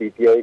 PTI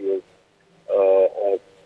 years,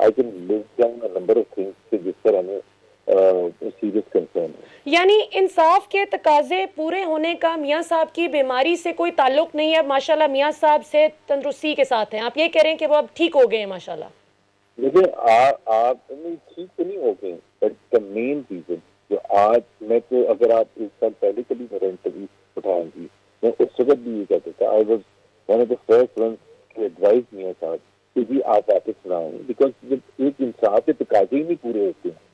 I can list down a number of things کہ جس پر ہمیں serious concern ہے. یعنی انصاف کے تقاضے پورے ہونے کا میاں صاحب کی بیماری سے کوئی تعلق نہیں ہے. ماشاءاللہ میاں صاحب صحت تندرستی کے ساتھ ہیں. آپ یہ کہہ رہے ہیں کہ وہ اب ٹھیک ہو گئے ہیں ماشاءاللہ. دیکھیں آپ ٹھیک تو نہیں ہو گئے, بٹ دا مین ریزن جو آج میں تو اگر آپ ایک سال پہلے کبھی میرا انٹرویو اٹھائیں گی میں اس وقت بھی یہ کہتا تھا, I was one of the first one to advise Mian Sahib کہ جی آپ آ کے سنائیں, بیکاز جب ایک انصاف کے تقاضے ہی نہیں پورے ہوتے ہیں,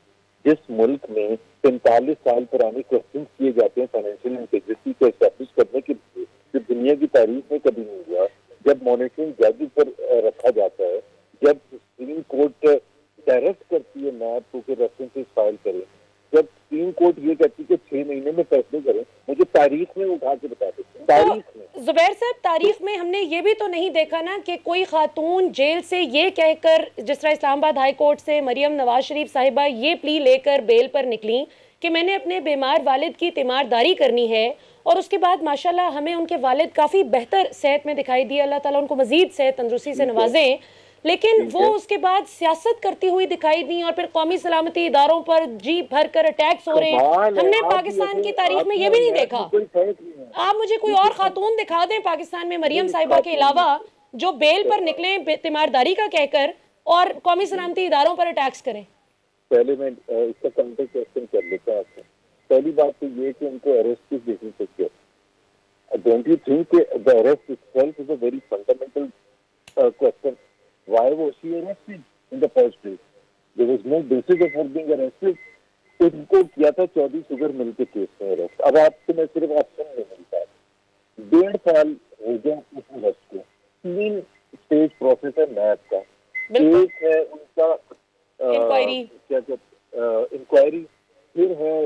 جس ملک میں 45 سال پرانے کوشچن کیے جاتے ہیں فائنینشیل انٹیگریٹی کو اسٹیبلش کرنے کے لیے, جو دنیا کی تاریخ میں کبھی نہیں ہوا, جب مانیٹرنگ جج پر رکھا جاتا ہے, جب سپریم کورٹ ڈائریکٹ کرتی ہے نیب کو کہ ریفرنسز فائل کریں, جب سپریم کورٹ یہ کہتی ہے کہ 6 مہینے میں فیصلے کریں, مجھے تاریخ میں اٹھا کے بتا دیتے ہیں تاریخ میں. زبیر صاحب تاریخ میں ہم نے یہ بھی تو نہیں دیکھا نا کہ کوئی خاتون جیل سے یہ کہہ کر, جس طرح اسلام آباد ہائی کورٹ سے مریم نواز شریف صاحبہ یہ پلی لے کر بیل پر نکلیں کہ میں نے اپنے بیمار والد کی تیمارداری کرنی ہے, اور اس کے بعد ماشاءاللہ ہمیں ان کے والد کافی بہتر صحت میں دکھائی دیے, اللہ تعالیٰ ان کو مزید صحت تندرستی سے نوازیں, لیکن وہ اس کے بعد سیاست کرتی ہوئی دکھائی دیں اور پھر قومی سلامتی اداروں پر جی بھر کر اٹیکس ہو رہے ہیں. ہم نے پاکستان کی تاریخ میں یہ بھی نہیں دیکھا. آپ مجھے کوئی اور خاتون دکھا دیں پاکستان میں مریم صاحبہ کے علاوہ جو بیل پر نکلیں تیمارداری کا کہہ کر اور قومی سلامتی اداروں پر اٹیکس کریں. پہلے میں اس کا کانٹیکٹ کوسچن کر لیتا ہوں آپ سے. پہلی بات تو یہ کہ ان کو اریسٹ کس بیسس پہ کیا. ڈونٹ یو تھنک کہ the arrest itself is a very fundamental question. Why was she arrested in the first place? There was no basis of her being arrested. ان کو کیا تھا چودھری شوگر مل کے case میں arrest. اب آپ سے میں صرف آپشن نہیں ملتا ہے. 1.5 سال ہو گیا اس اریسٹ کو. 3 اسٹیج پروسیس ہے نیب کا. ایک ہے ان کا انکوائری, کیا انکوائری, پھر ہے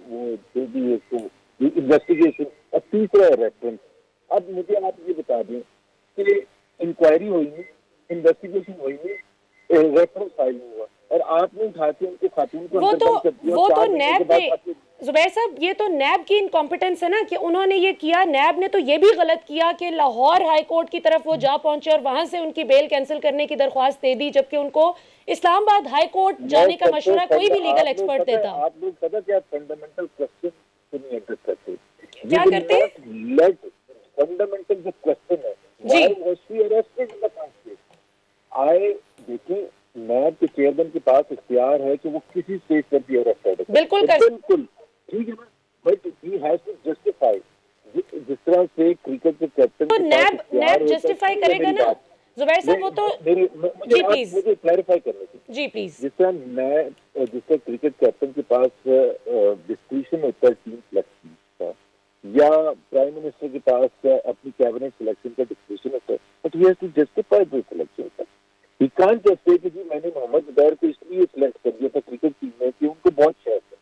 وہ جو بھی انویسٹیگیشن, اور تیسرا ہے ریفرنس. اب مجھے آپ یہ بتا دیں کہ انکوائری ہوئی نہیں, انویسٹیگیشن ہوئی نہیں, ریفرنس فائل نہیں ہوا, اور آپ نے اٹھا کے ان کو خاتون کو وہ تو نیب میں زبیر صاحب یہ تو نیب کی انکمپیٹنس ہے نا کہ انہوں نے یہ کیا. نیب نے تو یہ بھی غلط کیا کہ لاہور ہائی کورٹ کی طرف وہ جا پہنچے اور وہاں سے ان کی بیل کینسل کرنے کی درخواست دے دی, جبکہ ان کو اسلام آباد ہائی کورٹ جانے کا مشورہ کوئی بھی لیگل ایکسپرٹ دیتا. آپ لوگ پتہ کیا فنڈامنٹل کوسچن کو نہیں ایڈریس کرتے. کیا کرتے فنڈامنٹل جو کوسچن ہے دیکھیں نیب کے چیئرمین کے پاس اختیار ہے کہ وہ کسی اسٹیج پر بھی اریسٹ کر سکتے. بالکل ٹھیک ہے نا, but he has to justify. جس طرح سے کرکٹ کے کیپٹن تو نیب جسٹیفائی کرے گا نا زبیر صاحب. وہ تو جی پلیز مجھے کلیریفائی کرنے کی. جی پلیز. جس طرح کرکٹ کیپٹن کے پاس ڈسکریشن ہوتا ہے ٹیم سلیکشن کا, یا پرائم منسٹر کے پاس اپنی کیبنٹ سلیکشن کا ڈسکریشن ہوتا ہے, but he has to justify the selection. He can't just say کہ جی میں نے محمد زبیر کو اس لیے سلیکٹ کر دیا تھا کرکٹ ٹیم میں کہ ان کو بہت شوق ہے.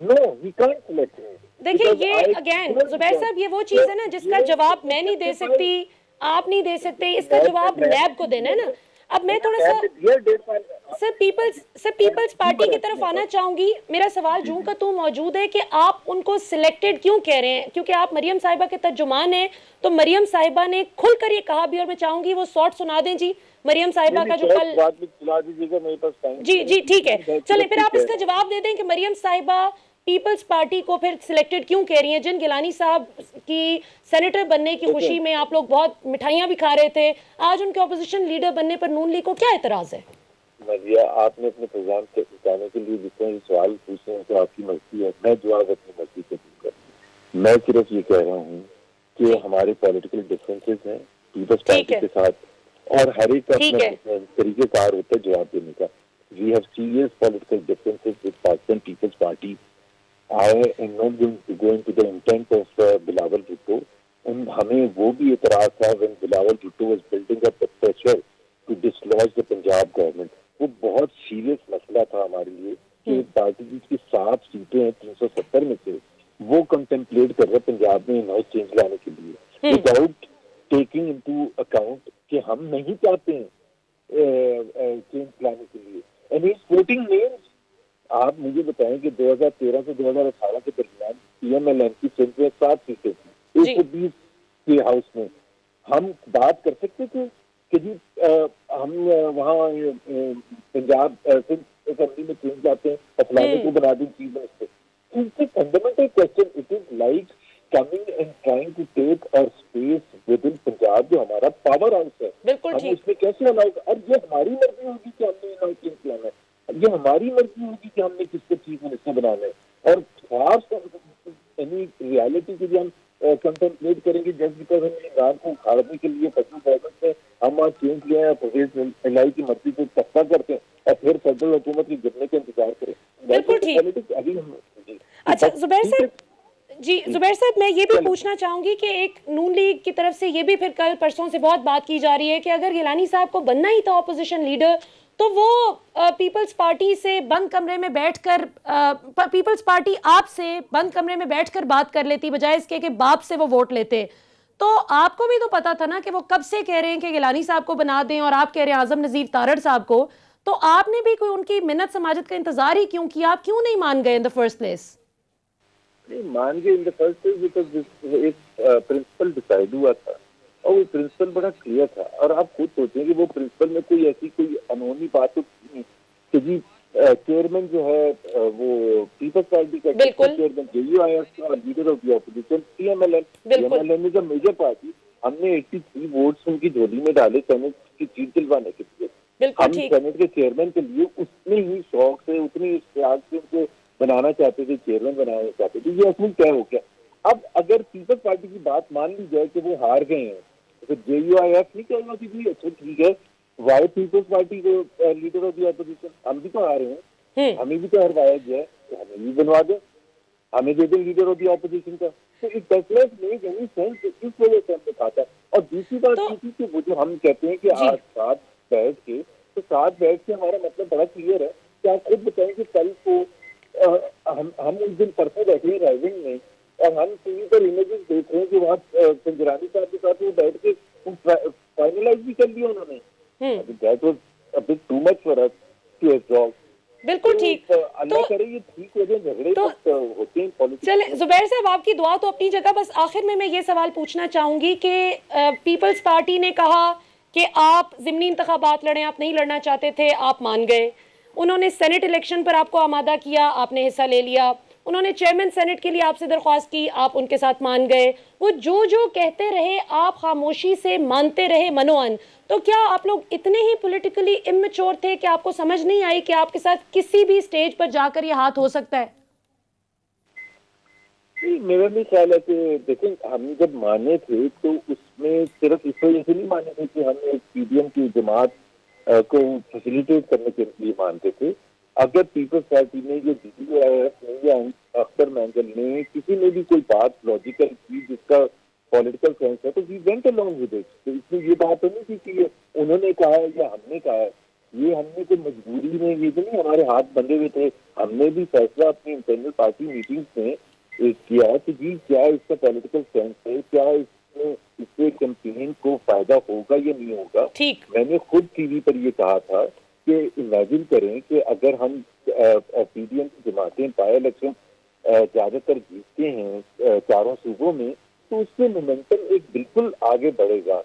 نو, ہی کانٹ سلیکٹ. دیکھیے یہ اگین زبیر صاحب یہ وہ چیز ہے نا جس کا جواب میں نہیں دے سکتی, آپ نہیں دے سکتے, اس کا جواب نیب کو دینا ہے نا. اب میں تھوڑا سا سر پیپلز پارٹی کی طرف آنا چاہوں گی. میرا سوال جوں کا تو موجود ہے کہ آپ ان کو سلیکٹڈ کیوں کہہ رہے ہیں, کیونکہ آپ مریم صاحبہ کے ترجمان ہیں, تو مریم صاحبہ نے کھل کر یہ کہا بھی, اور میں چاہوں گی وہ شارٹ سنا دیں جی مریم صاحبہ کا جو کل. جی ٹھیک ہے, چلیں پھر آپ اس کا جواب دے دیں کہ مریم صاحبہ پیپلز پارٹی کو پھر سلیکٹڈ کیوں کہہ رہی ہیں, جن گیلانی صاحب کی سینیٹر بننے کی خوشی میں آپ لوگ بہت مٹھائیاں بھی کھا رہے تھے, آج ان کے اپوزیشن لیڈر بننے پر نون لیگ کو کیا اعتراض ہے؟ مریا, آپ نے اپنے پروگرام کے جانے کے لیے جس طرح سوال پوچھے ہیں تو آپ کی مرضی ہے, میں جواب اپنی مرضی سے دوں گا. میں صرف یہ کہہ رہا ہوں کہ ہمارے پولیٹیکل ڈفرینسز ہیں پیپلز پارٹی کے ساتھ, اور ہر ایک کا اپنا طریقہ کار ہوتا ہے جواب دینے کا. We have serious political differences with Pakistan Peoples Party. I am not going to go into the intent of Bilawal Bhutto. ہمیں وہ بھی اعتراض تھا when Bilawal Bhutto was building up the pressure to dislodge the Punjab government. وہ بہت serious مسئلہ تھا ہمارے لیے کہ پارٹی جس کی 7 سیٹیں ہیں 370 میں سے, وہ کنٹمپلیٹ کر رہے پنجاب میں نئے چینج لانے کے لیے وداؤٹ ٹیکنگ انٹو اکاؤنٹ کہ ہم نہیں چاہتے ہیں چینج لانے کے لیے. And he is quoting names. آپ مجھے بتائیں کہ 2013 سے 2018 کے درمیان پی ایم ایل این کی سندھ میں 7 سیٹیں تھیں 120 کے ہاؤس میں. ہم بات کر سکتے تھے کہ جی ہم وہاں پنجاب اسمبلی میں چینج جاتے ہیں اور فلانے کو بنا دیں chief minister. It's a fundamental question. It is like coming and trying to take our space within Punjab جو ہمارا پاور ہاؤس ہے. بالکل ہم اس میں کیسے الاؤ, اب یہ ہماری مرضی ہوگی کہ ہم نے الاؤ چینج کرانا ہے, یہ ہماری مرضی ہوگی کہ ہم نے کس کو چیف منسٹر بنانا ہے. اور خاص ریالٹی کے لیے ہم کنسنٹریٹ کریں گے جسٹ بیکاز ہم ایران کو اکھاڑنے کے لیے فصل گورنمنٹ ہے, ہم وہاں چینج لے آئے پرویز الہی کی مرضی کو تختہ کرتے ہیں اور پھر فیڈرل حکومت کے گرنے کا انتظار کریں. بالکل ٹھیک. ابھی ہم اچھا زبیر صاحب, جی زبیر صاحب میں یہ بھی پوچھنا چاہوں گی کہ ایک نون لیگ کی طرف سے یہ بھی پھر کل پرسوں سے بہت بات کی جا رہی ہے کہ اگر گیلانی صاحب کو بننا ہی تھا اپوزیشن لیڈر تو وہ پیپلز پارٹی سے بند کمرے میں بیٹھ کر پیپلز پارٹی آپ سے بند کمرے میں بیٹھ کر بات کر لیتی بجائے اس کے کہ باپ سے وہ ووٹ لیتے. تو آپ کو بھی تو پتا تھا نا کہ وہ کب سے کہہ رہے ہیں کہ گیلانی صاحب کو بنا دیں اور آپ کہہ رہے ہیں اعظم نذیر تارڑ صاحب کو, تو آپ نے بھی کوئی ان کی منت سماجت کا انتظار ہی کیوں کیا, آپ کیوں نہیں مان گئے ان دا فرسٹ پلیس؟ مان گئے ان دا فرسٹ پلیس بیکاز ایک پرنسپل ڈیسائیڈ ہوا تھا اور وہ پرنسپل بڑا کلیئر تھا. اور آپ خود سوچیں کہ وہ پرنسپل میں کوئی ایسی کوئی انہونی بات تو کہ جی چیئرمین جو ہے وہ پیپلز پارٹی کا چیئرمین JUIF کا leader of the opposition PMLN is a major party, ہم نے 83 ووٹس ان کی جھولی میں ڈالے سینٹ کی سیٹ دلوانے کے لیے. ہم سینٹ کے چیئرمین کے لیے اتنے ہی شوق سے اتنی اشتیاق سے ان کو بنانا چاہتے تھے, چیئرمین بنانا چاہتے تھے. یہ اصل کیا ہو گیا, اب اگر پیپلز پارٹی کی بات مان لی جائے کہ وہ ہار گئے ہیں تو JUIF نہیں کہے گا کہ بھی اچھا ٹھیک ہے وائی پیپلز پارٹی کو لیڈر آف دی اپوزیشن, ہم بھی تو آ رہے ہیں, ہمیں بھی تو ہروایا گیا ہے تو ہمیں بھی بنوا دیں, ہمیں دے دیں لیڈر آف دی اپوزیشن کا. تو ایک ڈیفرنس میک اینی سینس, اس وجہ سے ہم نے کہا تھا. اور دوسری بات یہ تھی کہ وہ جو ہم کہتے ہیں کہ آج ساتھ بیٹھ کے, تو ساتھ بیٹھ کے ہمارا مطلب بڑا کلیئر ہے کہ آپ خود بتائیں کہ کل کو ہم اس دن پرسوں بیٹھے ہیں رائزنگ میں اور ہم ٹی وی پر امیجز دیکھ رہے ہیں کہ وہاں سنجرانی صاحب کے ساتھ وہ بیٹھ کے فائنلائز بھی کر لیا انہوں نے. That was a bit too much for us to absorb. بالکل ٹھیک. اللہ کرے یہ ٹھیک ہو جائے, جھگڑے ہوتے ہیں پالیٹکس. چلے زبیر صاحب آپ کی دعا تو اپنی جگہ, بس آخر میں یہ سوال پوچھنا چاہوں گی کہ پیپلز پارٹی نے کہا کہ آپ ضمنی انتخابات لڑیں, آپ نہیں لڑنا چاہتے تھے, آپ مان گئے. انہوں نے سینٹ الیکشن پر آپ کو آمادہ کیا, آپ نے حصہ لے لیا. انہوں نے چیئرمین سینٹ کے لیے آپ سے درخواست کی, آپ ان کے ساتھ مان گئے. وہ جو کہتے رہے آپ خاموشی سے مانتے رہے منوان. تو کیا آپ لوگ اتنے ہی پولیٹیکلی امچور تھے کہ آپ کو سمجھ نہیں آئی کہ آپ کے ساتھ کسی بھی سٹیج پر جا کر یہ ہاتھ ہو سکتا ہے؟ میرا بھی خیال ہے کہ دیکھیں ہم جب مانے تھے تو اس میں صرف اس وجہ سے نہیں مانے تھے کہ ہم ایک PDM کی جماعت کو فیسیلیٹیٹ کرنے کے لیے مانتے تھے. اگر پیپلز پارٹی نے یا JUIF نے یا اختر مینگل نے کسی نے بھی کوئی بات لاجیکل کی جس کا پولیٹیکل سینس ہے تو we went along with it. تو اس میں یہ بات نہیں تھی کہ انہوں نے کہا ہے یا ہم نے کہا ہے, یہ ہم نے کوئی مجبوری میں, یہ تو نہیں ہمارے ہاتھ بندھے ہوئے تھے. ہم نے بھی فیصلہ اپنی انٹرنل پارٹی میٹنگز میں کیا کہ جی کیا اس کا پولیٹیکل سینس ہے, کیا اس سے کیمپین کو فائدہ ہوگا یا نہیں ہوگا. میں نے خود ٹی وی پر یہ کہا تھا کہ امیجن کریں کہ اگر ہم PDM کی جماعتیں بائی الیکشن زیادہ تر جیتتے ہیں چاروں صوبوں میں تو اس سے مومنٹم ایک بالکل آگے بڑھے گا.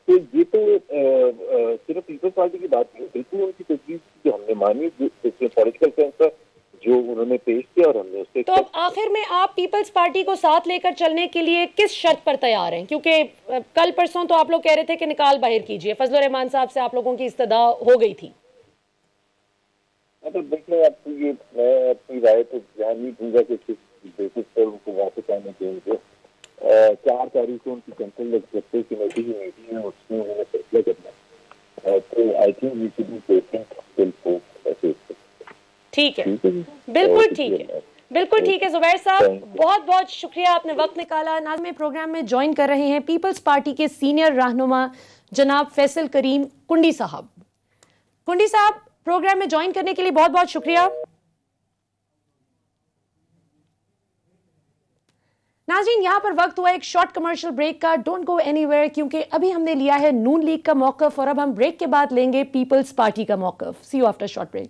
تو یہ تو صرف پیپلز پارٹی کی بات نہیں, بالکل ان کی تجویز جو ہم نے مانی جس میں پولیٹیکل سینس تھا جو انہوں نے پیش کیا اور ہم نے اس سے. تو اب آخر میں آپ پیپلز پارٹی کو ساتھ لے کر چلنے کے لیے کس شرط پر تیار ہیں؟ کیونکہ کل پرسوں تو آپ لوگ کہہ رہے تھے کہ نکال باہر کیجئے, فضل الرحمان صاحب سے آپ لوگوں کی استدعا ہو گئی تھی. مطلب دیکھیں آپ کو یہ میں اپنی رائے تو دھیان نہیں دوں گا کہ کس بیسس پر ان کو واپس آنے دیں گے. 4 تاریخ کو ان کی سینٹرل ایگزیکٹو کمیٹی کی میٹنگ ہے, اس میں انہوں نے فیصلہ کرنا ہے. تو I think we should be patient till four. ٹھیک ہے, بالکل ٹھیک ہے, بالکل ٹھیک ہے. زبیر صاحب بہت بہت شکریہ, آپ نے وقت نکالا. ناظرین پروگرام میں جوائن کر رہے ہیں پیپلز پارٹی کے سینئر رہنما جناب فیصل کریم کنڈی صاحب. کنڈی صاحب پروگرام میں جوائن کرنے کے لیے بہت بہت شکریہ. ناظرین یہاں پر وقت ہوا ایک شارٹ کمرشل بریک کا. ڈونٹ گو اینی ویئر, کیونکہ ابھی ہم نے لیا ہے نون لیگ کا موقف اور اب ہم بریک کے بعد لیں گے پیپلز پارٹی کا موقف. سی یو آفٹر شارٹ بریک.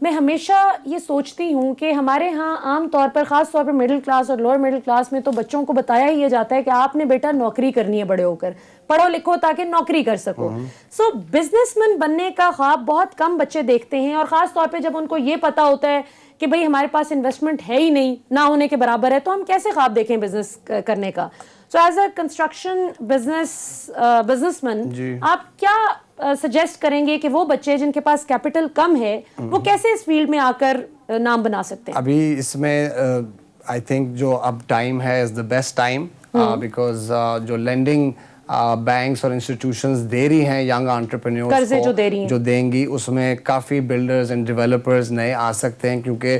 میں ہمیشہ یہ سوچتی ہوں کہ ہمارے ہاں عام طور پر خاص طور پر مڈل کلاس اور لوور مڈل کلاس میں تو بچوں کو بتایا ہی یہ جاتا ہے کہ آپ نے بیٹا نوکری کرنی ہے، بڑے ہو کر پڑھو لکھو تاکہ نوکری کر سکو. سو بزنس مین بننے کا خواب بہت کم بچے دیکھتے ہیں، اور خاص طور پہ جب ان کو یہ پتا ہوتا ہے کہ بھئی ہمارے پاس انویسٹمنٹ ہے ہی نہیں، نہ ہونے کے برابر ہے، تو ہم کیسے خواب دیکھیں بزنس کرنے کا. So as a construction business man آپ کیا سجیسٹ کریں گے کہ وہ بچے جن کے پاس کیپٹل کم ہے وہ کیسے اس فیلڈ میں آ کر نام بنا سکتے ہیں؟ ابھی اس میں آئی تھنک جو اب ٹائم ہے از دا بیسٹ ٹائم، بیکاز جو لینڈنگ بینکس اور انسٹیٹیوشنز دے رہی ہیں ینگ انٹرپرینیورز کو جو دیں گی، اس میں کافی بلڈرز اینڈ ڈیولپرز نئے آ سکتے ہیں، کیونکہ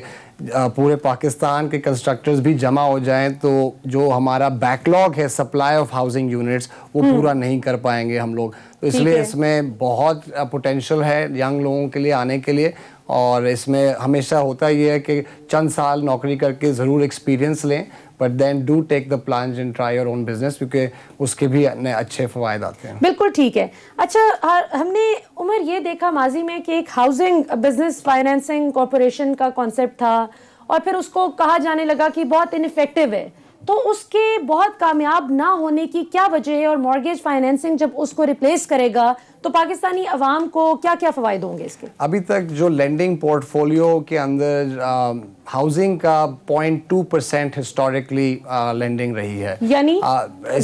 پورے پاکستان کے کنسٹرکٹرز بھی جمع ہو جائیں تو جو ہمارا بیک لاگ ہے سپلائی آف ہاؤسنگ یونٹس وہ پورا نہیں کر پائیں گے ہم لوگ. تو اس لیے اس میں بہت پوٹینشیل ہے ینگ لوگوں کے لیے آنے کے لیے، اور اس میں ہمیشہ ہوتا یہ ہے کہ چند سال نوکری کر کے ضرور ایکسپیرینس لیں، but then do take the plunge and try your own business, کیونکہ اس کے بھی اچھے فوائد آتے ہیں. بالکل ٹھیک ہے. اچھا، ہم نے عمر یہ دیکھا ماضی میں کہ ایک ہاؤسنگ بزنس فائنینسنگ کارپوریشن کا کانسیپٹ تھا، اور پھر اس کو کہا جانے لگا کہ بہت انفیکٹو ہے، تو اس کے بہت کامیاب نہ ہونے کی کیا وجہ ہے، اور مارگیج فائنینسنگ جب اس کو ریپلیس کرے گا تو پاکستانی عوام کو کیا کیا فوائد ہوں گے اس کے؟ ابھی تک جو لینڈنگ پورٹ فولیو کے اندر ہاؤسنگ کا 0.2% ہسٹوریکلی لینڈنگ رہی ہے، یعنی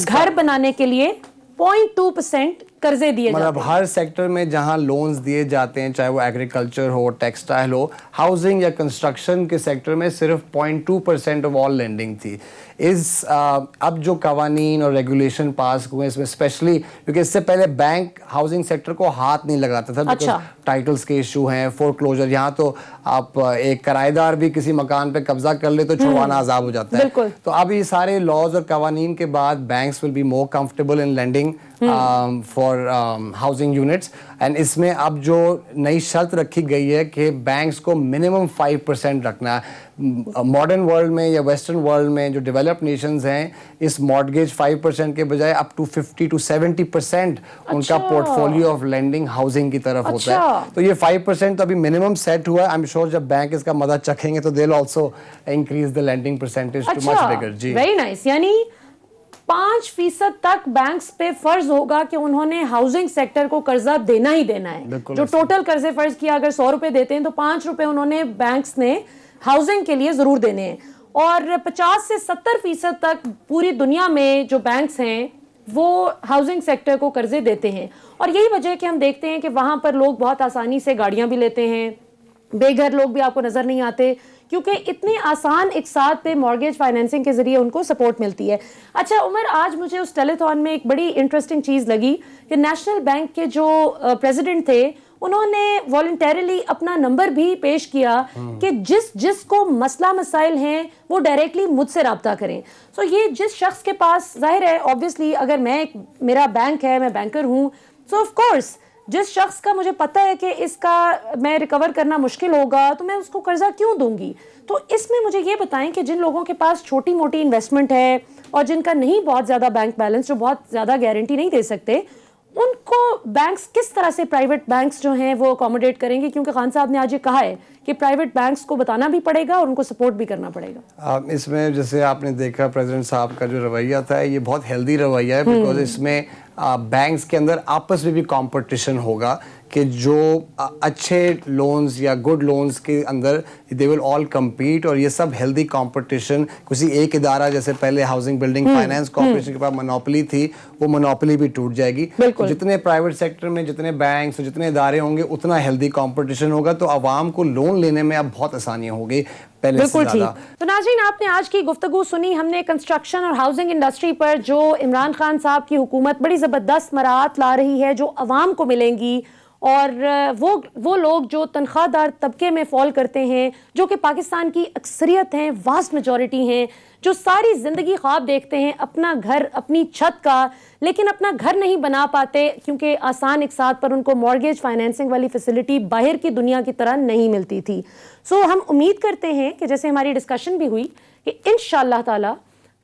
گھر بنانے کے لیے 0.2% قرضے دیے جاتے ہیں. مطلب ہر سیکٹر میں جہاں لونز دیے جاتے ہیں، چاہے وہ ایگریکلچر ہو، ٹیکسٹائل ہو، ہاؤسنگ یا کنسٹرکشن کے سیکٹر میں صرف 0.2% آف آل لینڈنگ تھی. اب جو قوانین اور ریگولیشن پاس ہوئے اس میں اسپیشلی، کیونکہ اس سے پہلے بینک ہاؤسنگ سیکٹر کو ہاتھ نہیں لگاتا تھا، بیکاز ٹائٹلز کے ایشو ہیں، فور کلوجر. یہاں تو آپ ایک کرایہ دار بھی کسی مکان پہ قبضہ کر لے تو چھڑوانا عذاب ہو جاتا ہے. تو اب یہ سارے لاز اور قوانین کے بعد banks will be more comfortable in lending for housing units. And اس میں اب جو نئی شرط رکھی گئی ہے کہ بینکس کو منیمم 5% رکھنا ہے. ماڈرن ورلڈ میں یا ویسٹرن ورلڈ میں جو ڈیولپڈ نیشنز ہیں، اس مارگیج 5% کے بجائے اپ ٹو 50 to 70% ان کا port folio of lending housing کی طرف ہوتا ہے. تو یہ 5% تو ابھی منیمم سیٹ ہوا ہے. آئی ایم شیور جب بینک اس کا مزہ چکھیں گے تو they will also increase the lending percentage too much bigger. جی ویری نائس. یعنی 5% تک بینکس پہ فرض ہوگا کہ انہوں نے ہاؤسنگ سیکٹر کو قرضہ دینا ہی دینا ہے. جو ٹوٹل قرضے فرض کیا اگر 100 روپے دیتے ہیں تو 5 روپے انہوں نے بینکس نے ہاؤسنگ کے لیے ضرور دینے ہیں. اور 50 سے 70% تک پوری دنیا میں جو بینکس ہیں وہ ہاؤسنگ سیکٹر کو قرضے دیتے ہیں. اور یہی وجہ ہے کہ ہم دیکھتے ہیں کہ وہاں پر لوگ بہت آسانی سے گاڑیاں بھی لیتے ہیں، بے گھر لوگ بھی آپ کو نظر نہیں آتے، کیونکہ اتنے آسان اقساط پہ مارگیج فائنینسنگ کے ذریعے ان کو سپورٹ ملتی ہے. اچھا عمر، آج مجھے اس ٹیلی تھون میں ایک بڑی انٹرسٹنگ چیز لگی کہ نیشنل بینک کے جو پریزیڈنٹ تھے انہوں نے والنٹیرلی اپنا نمبر بھی پیش کیا کہ جس کو مسئلہ مسائل ہیں وہ ڈائریکٹلی مجھ سے رابطہ کریں. سو یہ جس شخص کے پاس، ظاہر ہے obviously اگر میرا بینک ہے، میں بینکر ہوں، سو آف کورس جس شخص کا مجھے پتہ ہے کہ اس کا میں ریکور کرنا مشکل ہوگا تو میں اس کو قرضہ کیوں دوں گی. تو اس میں مجھے یہ بتائیں کہ جن لوگوں کے پاس چھوٹی موٹی انویسٹمنٹ ہے اور جن کا نہیں بہت زیادہ بینک بیلنس، جو بہت زیادہ گارنٹی نہیں دے سکتے، ان کو بینکس کس طرح سے، پرائیویٹ بینکس جو ہیں وہ اکوموڈیٹ کریں گے؟ کیونکہ خان صاحب نے آج یہ کہا ہے کہ پرائیویٹ بینکس کو بتانا بھی پڑے گا اور ان کو سپورٹ بھی کرنا پڑے گا. اس میں جیسے آپ نے دیکھا پریزیڈنٹ صاحب کا جو رویہ تھا یہ بہت ہیلدی رویہ ہے، بیکاز اس میں بینکس کے اندر آپس میں بھی کمپٹیشن ہوگا کہ جو اچھے لونز یا گڈ لونز کے اندر دے ول آل کمپیٹ، اور یہ سب ہیلدی کمپٹیشن. کسی ایک ادارہ جیسے پہلے ہاؤسنگ بلڈنگ فائنانس کارپوریشن کے پاس منوپلی تھی، وہ منوپلی بھی ٹوٹ جائے گی. جتنے پرائیویٹ سیکٹر میں جتنے بینکس اور جتنے ادارے ہوں گے اتنا ہیلدی کمپٹیشن ہوگا، تو عوام کو لون لینے میں اب بہت آسانیاں ہوگی پہلے سے زیادہ. تو ناظرین، آپ نے آج کی گفتگو سنی. ہم نے کنسٹرکشن اور ہاؤسنگ انڈسٹری پر جو عمران خان صاحب کی حکومت بڑی زبردست مراعات لا رہی ہے جو عوام کو ملیں گی، اور وہ لوگ جو تنخواہ دار طبقے میں فال کرتے ہیں، جو کہ پاکستان کی اکثریت ہیں، واسٹ میجورٹی ہیں، جو ساری زندگی خواب دیکھتے ہیں اپنا گھر، اپنی چھت کا، لیکن اپنا گھر نہیں بنا پاتے کیونکہ آسان اقساط پر ان کو مارگیج فائنینسنگ والی فیسلٹی باہر کی دنیا کی طرح نہیں ملتی تھی. سو ہم امید کرتے ہیں کہ جیسے ہماری ڈسکشن بھی ہوئی کہ انشاءاللہ تعالی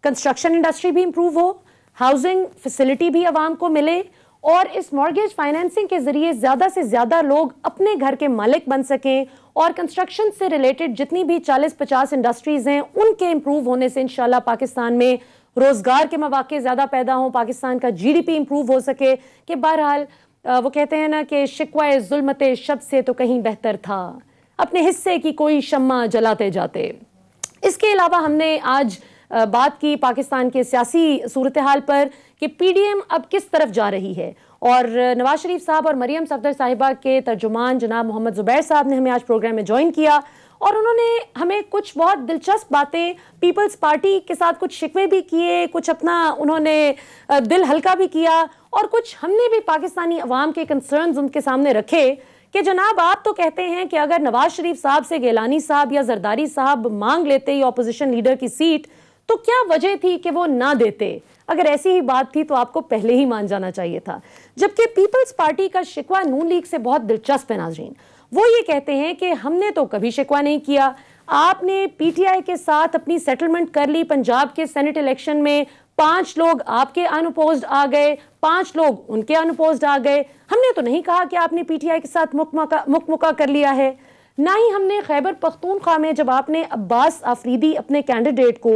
کنسٹرکشن انڈسٹری بھی امپروو ہو، ہاؤسنگ فیسلٹی بھی عوام کو ملے، اور اس مارگیج فائنینسنگ کے ذریعے زیادہ سے زیادہ لوگ اپنے گھر کے مالک بن سکیں اور کنسٹرکشن سے ریلیٹڈ جتنی بھی 40-50 انڈسٹریز ہیں ان کے امپروو ہونے سے انشاءاللہ پاکستان میں روزگار کے مواقع زیادہ پیدا ہوں, پاکستان کا جی ڈی پی امپروو ہو سکے. کہ بہرحال وہ کہتے ہیں نا کہ شکوہ ظلمت شب سے تو کہیں بہتر تھا, اپنے حصے کی کوئی شمع جلاتے جاتے. اس کے علاوہ ہم نے آج بات کی پاکستان کے سیاسی صورتحال پر کہ پی ڈی ایم اب کس طرف جا رہی ہے, اور نواز شریف صاحب اور مریم صفدر صاحبہ کے ترجمان جناب محمد زبیر صاحب نے ہمیں آج پروگرام میں جوائن کیا, اور انہوں نے ہمیں کچھ بہت دلچسپ باتیں, پیپلز پارٹی کے ساتھ کچھ شکوے بھی کیے, کچھ اپنا انہوں نے دل ہلکا بھی کیا, اور کچھ ہم نے بھی پاکستانی عوام کے کنسرنز ان کے سامنے رکھے کہ جناب آپ تو کہتے ہیں کہ اگر نواز شریف صاحب سے گیلانی صاحب یا زرداری صاحب مانگ لیتے یا اپوزیشن لیڈر کی سیٹ تو کیا وجہ تھی کہ وہ نہ دیتے؟ اگر ایسی ہی بات تھی تو آپ کو پہلے ہی مان جانا چاہیے تھا. جبکہ پیپلز پارٹی کا شکوہ نون لیگ سے بہت دلچسپ ہے ناظرین. وہ یہ کہتے ہیں کہ ہم نے تو کبھی شکوہ نہیں کیا, آپ نے پی ٹی آئی کے ساتھ اپنی سیٹلمنٹ کر لی, پنجاب کے سینٹ الیکشن میں 5 لوگ آپ کے انپوزڈ آ گئے, 5 لوگ ان کے انپوزڈ آ گئے. ہم نے تو نہیں کہا کہ آپ نے پی ٹی آئی کے ساتھ مکمکا کر لیا ہے. نہ ہی ہم نے خیبر پختونخوا میں جب آپ نے عباس آفریدی اپنے کینڈیڈیٹ کو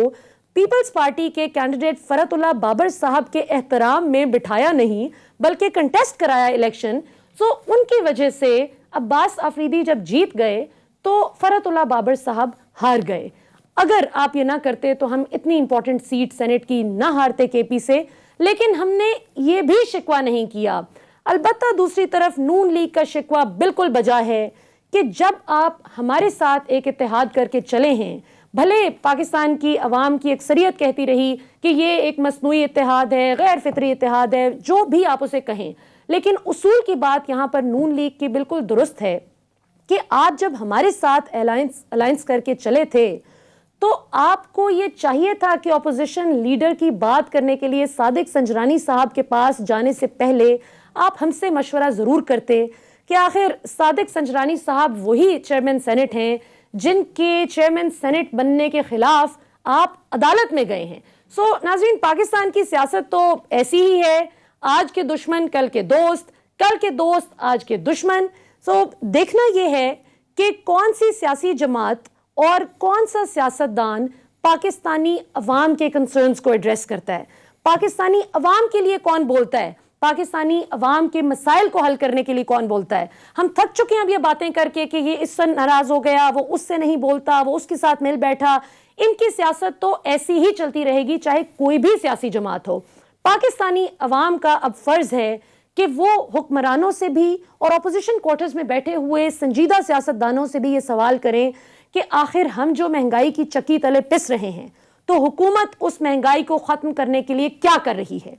پیپلز پارٹی کے کینڈیڈیٹ فرت اللہ بابر صاحب کے احترام میں بٹھایا نہیں بلکہ کنٹیسٹ کرایا الیکشن, سو ان کی وجہ سے عباس آفریدی جب جیت گئے تو فرت اللہ بابر صاحب ہار گئے. اگر آپ یہ نہ کرتے تو ہم اتنی امپورٹنٹ سیٹ سینٹ کی نہ ہارتے کے پی سے, لیکن ہم نے یہ بھی شکوہ نہیں کیا. البتہ دوسری طرف نون لیگ کا شکوہ بالکل بجا ہے کہ جب آپ ہمارے ساتھ ایک اتحاد کر کے چلے ہیں, بھلے پاکستان کی عوام کی اکثریت کہتی رہی کہ یہ ایک مصنوعی اتحاد ہے, غیر فطری اتحاد ہے, جو بھی آپ اسے کہیں, لیکن اصول کی بات یہاں پر نون لیگ کی بالکل درست ہے کہ آپ جب ہمارے ساتھ الائنس کر کے چلے تھے تو آپ کو یہ چاہیے تھا کہ اپوزیشن لیڈر کی بات کرنے کے لیے صادق سنجرانی صاحب کے پاس جانے سے پہلے آپ ہم سے مشورہ ضرور کرتے کہ آخر صادق سنجرانی صاحب وہی چیئرمین سینٹ ہیں جن کے چیئرمین سینٹ بننے کے خلاف آپ عدالت میں گئے ہیں. سو ناظرین, پاکستان کی سیاست تو ایسی ہی ہے, آج کے دشمن کل کے دوست, کل کے دوست آج کے دشمن. سو دیکھنا یہ ہے کہ کون سی سیاسی جماعت اور کون سا سیاستدان پاکستانی عوام کے کنسرنز کو ایڈریس کرتا ہے, پاکستانی عوام کے لیے کون بولتا ہے, پاکستانی عوام کے مسائل کو حل کرنے کے لیے کون بولتا ہے. ہم تھک چکے ہیں اب یہ باتیں کر کے کہ یہ اس سے ناراض ہو گیا, وہ اس سے نہیں بولتا, وہ اس کے ساتھ مل بیٹھا. ان کی سیاست تو ایسی ہی چلتی رہے گی چاہے کوئی بھی سیاسی جماعت ہو. پاکستانی عوام کا اب فرض ہے کہ وہ حکمرانوں سے بھی اور اپوزیشن کوارٹرز میں بیٹھے ہوئے سنجیدہ سیاستدانوں سے بھی یہ سوال کریں کہ آخر ہم جو مہنگائی کی چکی تلے پس رہے ہیں تو حکومت اس مہنگائی کو ختم کرنے کے لیے کیا کر رہی ہے.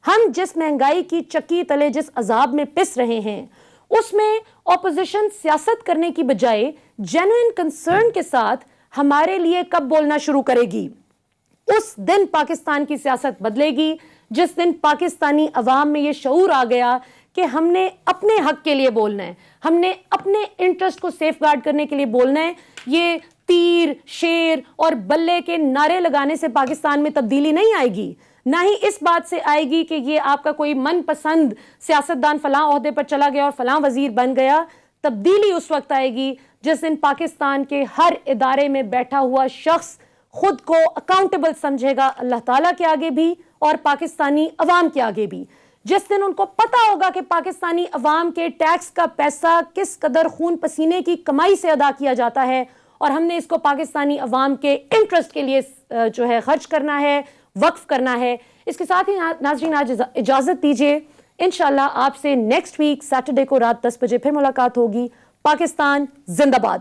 ہم جس مہنگائی کی چکی تلے جس عذاب میں پس رہے ہیں اس میں اپوزیشن سیاست کرنے کی بجائے جینوئن کنسرن کے ساتھ ہمارے لیے کب بولنا شروع کرے گی. اس دن پاکستان کی سیاست بدلے گی جس دن پاکستانی عوام میں یہ شعور آ گیا کہ ہم نے اپنے حق کے لیے بولنا ہے, ہم نے اپنے انٹرسٹ کو سیف گارڈ کرنے کے لیے بولنا ہے. یہ تیر, شیر اور بلے کے نعرے لگانے سے پاکستان میں تبدیلی نہیں آئے گی, نہ ہی اس بات سے آئے گی کہ یہ آپ کا کوئی من پسند سیاستدان فلاں عہدے پر چلا گیا اور فلاں وزیر بن گیا. تبدیلی اس وقت آئے گی جس دن پاکستان کے ہر ادارے میں بیٹھا ہوا شخص خود کو اکاؤنٹیبل سمجھے گا اللہ تعالیٰ کے آگے بھی اور پاکستانی عوام کے آگے بھی. جس دن ان کو پتا ہوگا کہ پاکستانی عوام کے ٹیکس کا پیسہ کس قدر خون پسینے کی کمائی سے ادا کیا جاتا ہے اور ہم نے اس کو پاکستانی عوام کے انٹرسٹ کے لیے جو ہے خرچ کرنا ہے, وقف کرنا ہے. اس کے ساتھ ہی ناظرین آج اجازت دیجیے, انشاءاللہ آپ سے نیکسٹ ویک سیٹرڈے کو رات 10 بجے پھر ملاقات ہوگی. پاکستان زندہ باد.